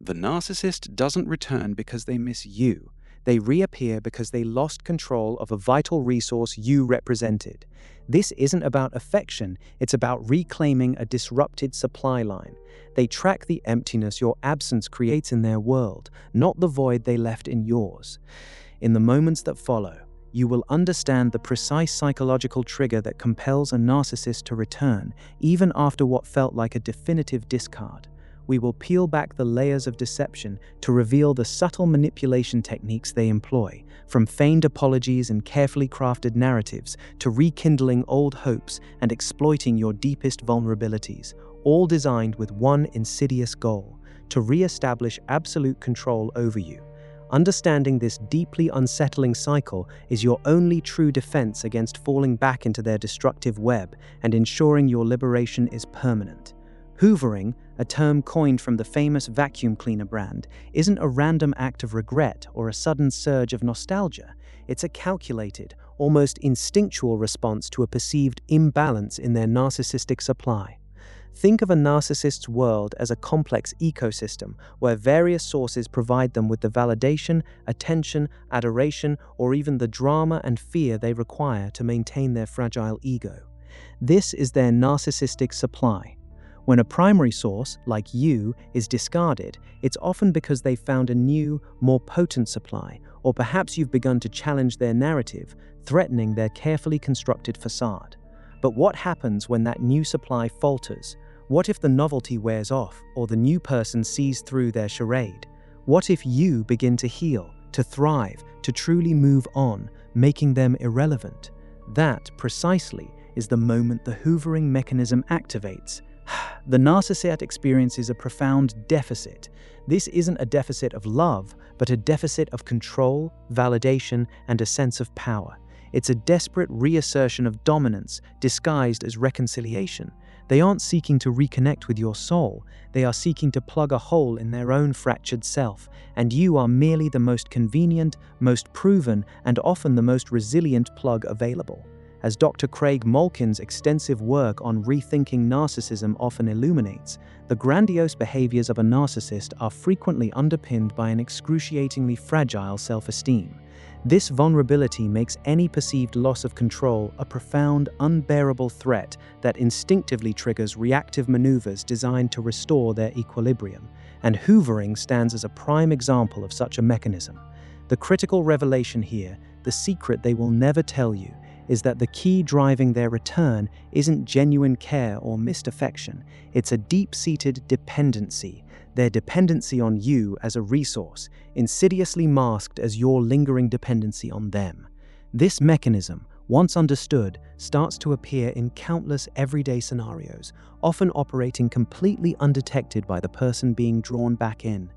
The narcissist doesn't return because they miss you. They reappear because they lost control of a vital resource you represented. This isn't about affection, it's about reclaiming a disrupted supply line. They track the emptiness your absence creates in their world, not the void they left in yours. In the moments that follow, you will understand the precise psychological trigger that compels a narcissist to return, even after what felt like a definitive discard. We will peel back the layers of deception to reveal the subtle manipulation techniques they employ, from feigned apologies and carefully crafted narratives to rekindling old hopes and exploiting your deepest vulnerabilities, all designed with one insidious goal: to re-establish absolute control over you. Understanding this deeply unsettling cycle is your only true defense against falling back into their destructive web and ensuring your liberation is permanent. Hoovering, a term coined from the famous vacuum cleaner brand, isn't a random act of regret or a sudden surge of nostalgia. It's a calculated, almost instinctual response to a perceived imbalance in their narcissistic supply. Think of a narcissist's world as a complex ecosystem where various sources provide them with the validation, attention, adoration, or even the drama and fear they require to maintain their fragile ego. This is their narcissistic supply. When a primary source, like you, is discarded, it's often because they've found a new, more potent supply, or perhaps you've begun to challenge their narrative, threatening their carefully constructed facade. But what happens when that new supply falters? What if the novelty wears off, or the new person sees through their charade? What if you begin to heal, to thrive, to truly move on, making them irrelevant? That, precisely, is the moment the hoovering mechanism activates. The narcissist experiences a profound deficit. This isn't a deficit of love, but a deficit of control, validation, and a sense of power. It's a desperate reassertion of dominance disguised as reconciliation. They aren't seeking to reconnect with your soul. They are seeking to plug a hole in their own fractured self, and you are merely the most convenient, most proven, and often the most resilient plug available. As Dr. Craig Malkin's extensive work on rethinking narcissism often illuminates, the grandiose behaviors of a narcissist are frequently underpinned by an excruciatingly fragile self-esteem. This vulnerability makes any perceived loss of control a profound, unbearable threat that instinctively triggers reactive maneuvers designed to restore their equilibrium, and hoovering stands as a prime example of such a mechanism. The critical revelation here, the secret they will never tell you, is that the key driving their return isn't genuine care or missed affection, it's a deep-seated dependency, their dependency on you as a resource, insidiously masked as your lingering dependency on them. This mechanism, once understood, starts to appear in countless everyday scenarios, often operating completely undetected by the person being drawn back in.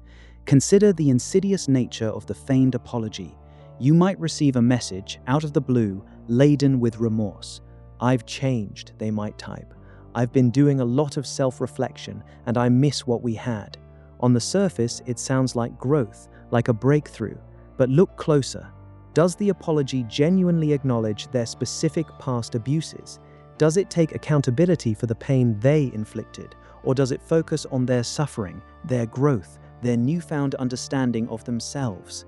Consider the insidious nature of the feigned apology. You might receive a message, out of the blue, laden with remorse. "I've changed," they might type. "I've been doing a lot of self-reflection, and I miss what we had." On the surface, it sounds like growth, like a breakthrough. But look closer. Does the apology genuinely acknowledge their specific past abuses? Does it take accountability for the pain they inflicted? Or does it focus on their suffering, their growth, their newfound understanding of themselves?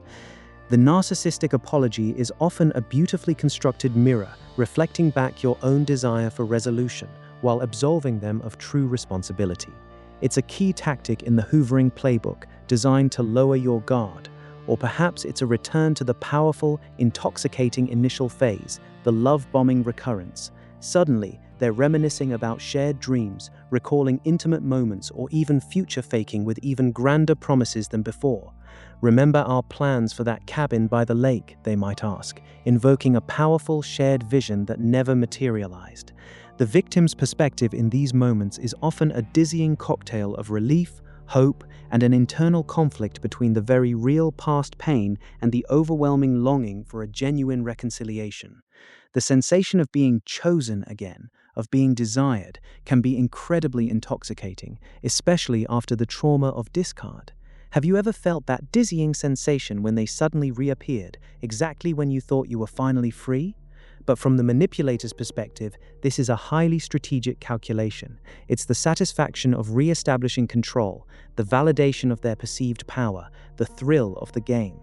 The narcissistic apology is often a beautifully constructed mirror, reflecting back your own desire for resolution, while absolving them of true responsibility. It's a key tactic in the hoovering playbook, designed to lower your guard. Or perhaps it's a return to the powerful, intoxicating initial phase, the love-bombing recurrence. Suddenly, they're reminiscing about shared dreams, recalling intimate moments, or even future-faking with even grander promises than before. "Remember our plans for that cabin by the lake?" they might ask, invoking a powerful shared vision that never materialized. The victim's perspective in these moments is often a dizzying cocktail of relief, hope, and an internal conflict between the very real past pain and the overwhelming longing for a genuine reconciliation. The sensation of being chosen again, of being desired, can be incredibly intoxicating, especially after the trauma of discard. Have you ever felt that dizzying sensation when they suddenly reappeared, exactly when you thought you were finally free? But from the manipulator's perspective, this is a highly strategic calculation. It's the satisfaction of re-establishing control, the validation of their perceived power, the thrill of the game.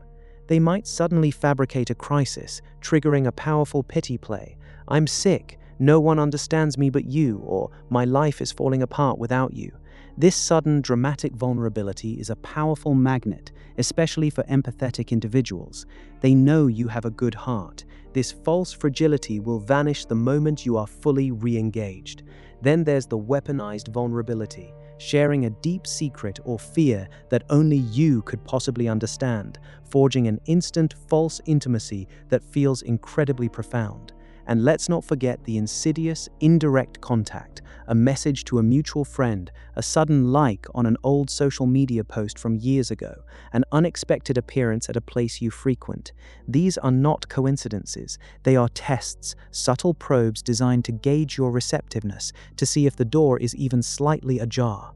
They might suddenly fabricate a crisis, triggering a powerful pity play. "I'm sick, no one understands me but you," or "my life is falling apart without you." This sudden, dramatic vulnerability is a powerful magnet, especially for empathetic individuals. They know you have a good heart. This false fragility will vanish the moment you are fully re-engaged. Then there's the weaponized vulnerability, sharing a deep secret or fear that only you could possibly understand, forging an instant false intimacy that feels incredibly profound. And let's not forget the insidious, indirect contact, a message to a mutual friend, a sudden like on an old social media post from years ago, an unexpected appearance at a place you frequent. These are not coincidences. They are tests, subtle probes designed to gauge your receptiveness, to see if the door is even slightly ajar.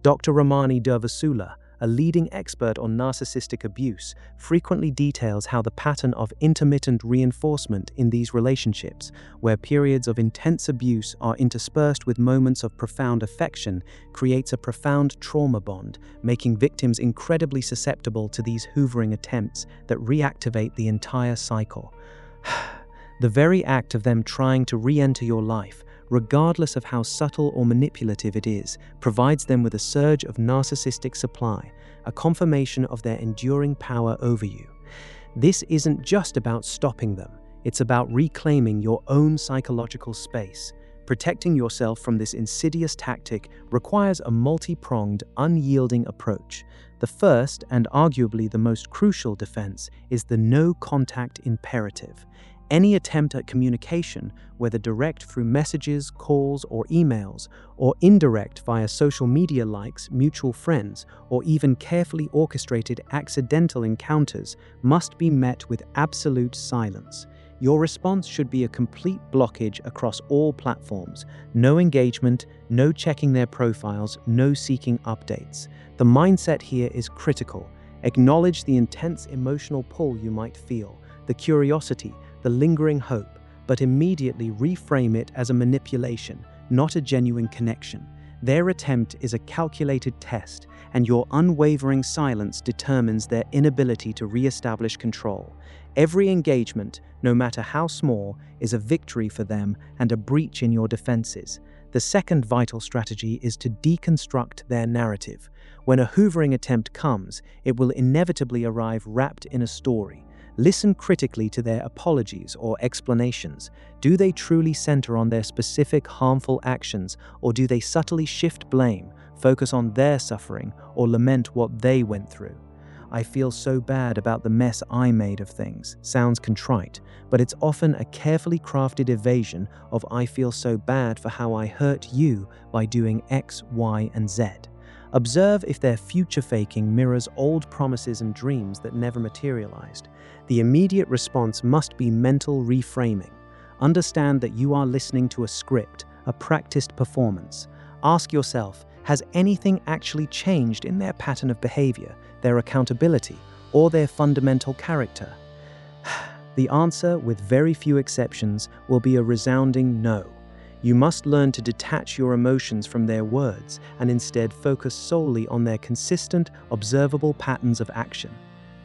Dr. Ramani Durvasula, a leading expert on narcissistic abuse, frequently details how the pattern of intermittent reinforcement in these relationships, where periods of intense abuse are interspersed with moments of profound affection, creates a profound trauma bond, making victims incredibly susceptible to these hoovering attempts that reactivate the entire cycle. The very act of them trying to re-enter your life, regardless of how subtle or manipulative it is, provides them with a surge of narcissistic supply, a confirmation of their enduring power over you. This isn't just about stopping them, it's about reclaiming your own psychological space. Protecting yourself from this insidious tactic requires a multi-pronged, unyielding approach. The first, and arguably the most crucial defense, is the no-contact imperative. Any attempt at communication, whether direct through messages, calls, or emails, or indirect via social media likes, mutual friends, or even carefully orchestrated accidental encounters, must be met with absolute silence. Your response should be a complete blockage across all platforms. No engagement, no checking their profiles, no seeking updates. The mindset here is critical. Acknowledge the intense emotional pull you might feel, the curiosity, the lingering hope, but immediately reframe it as a manipulation, not a genuine connection. Their attempt is a calculated test, and your unwavering silence determines their inability to re-establish control. Every engagement, no matter how small, is a victory for them and a breach in your defenses. The second vital strategy is to deconstruct their narrative. When a hoovering attempt comes, it will inevitably arrive wrapped in a story. Listen critically to their apologies or explanations. Do they truly center on their specific harmful actions, or do they subtly shift blame, focus on their suffering, or lament what they went through? "I feel so bad about the mess I made of things" sounds contrite, but it's often a carefully crafted evasion of "I feel so bad for how I hurt you by doing X, Y, and Z." Observe if their future faking mirrors old promises and dreams that never materialized. The immediate response must be mental reframing. Understand that you are listening to a script, a practiced performance. Ask yourself, has anything actually changed in their pattern of behavior, their accountability, or their fundamental character? The answer, with very few exceptions, will be a resounding no. You must learn to detach your emotions from their words and instead focus solely on their consistent, observable patterns of action.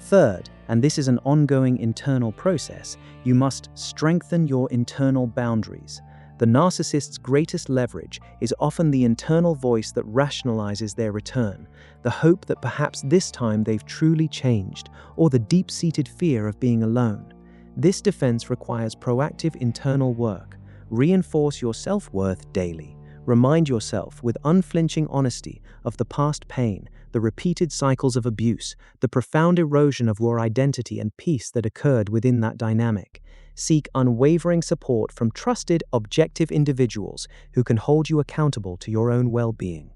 Third, and this is an ongoing internal process, you must strengthen your internal boundaries. The narcissist's greatest leverage is often the internal voice that rationalizes their return, the hope that perhaps this time they've truly changed, or the deep-seated fear of being alone. This defense requires proactive internal work. Reinforce your self-worth daily. Remind yourself with unflinching honesty of the past pain, the repeated cycles of abuse, the profound erosion of your identity and peace that occurred within that dynamic. Seek unwavering support from trusted, objective individuals who can hold you accountable to your own well-being.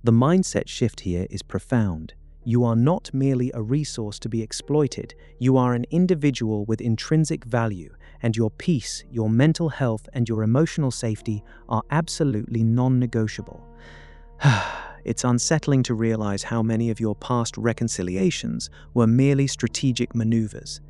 The mindset shift here is profound. You are not merely a resource to be exploited, you are an individual with intrinsic value, and your peace, your mental health, and your emotional safety are absolutely non-negotiable. It's unsettling to realize how many of your past reconciliations were merely strategic maneuvers.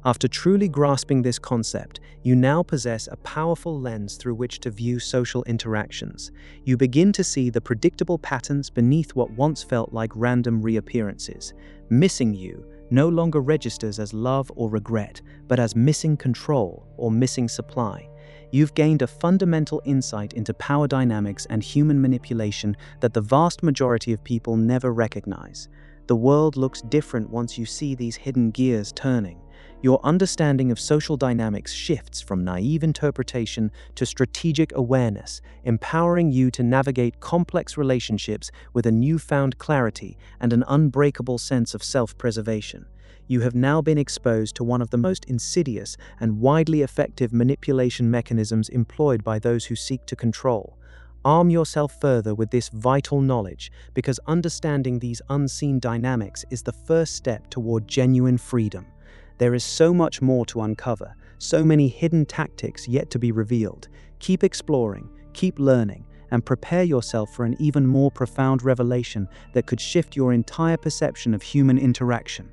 After truly grasping this concept, you now possess a powerful lens through which to view social interactions. You begin to see the predictable patterns beneath what once felt like random reappearances. Missing you no longer registers as love or regret, but as missing control or missing supply. You've gained a fundamental insight into power dynamics and human manipulation that the vast majority of people never recognize. The world looks different once you see these hidden gears turning. Your understanding of social dynamics shifts from naive interpretation to strategic awareness, empowering you to navigate complex relationships with a newfound clarity and an unbreakable sense of self-preservation. You have now been exposed to one of the most insidious and widely effective manipulation mechanisms employed by those who seek to control. Arm yourself further with this vital knowledge, because understanding these unseen dynamics is the first step toward genuine freedom. There is so much more to uncover, so many hidden tactics yet to be revealed. Keep exploring, keep learning, and prepare yourself for an even more profound revelation that could shift your entire perception of human interaction.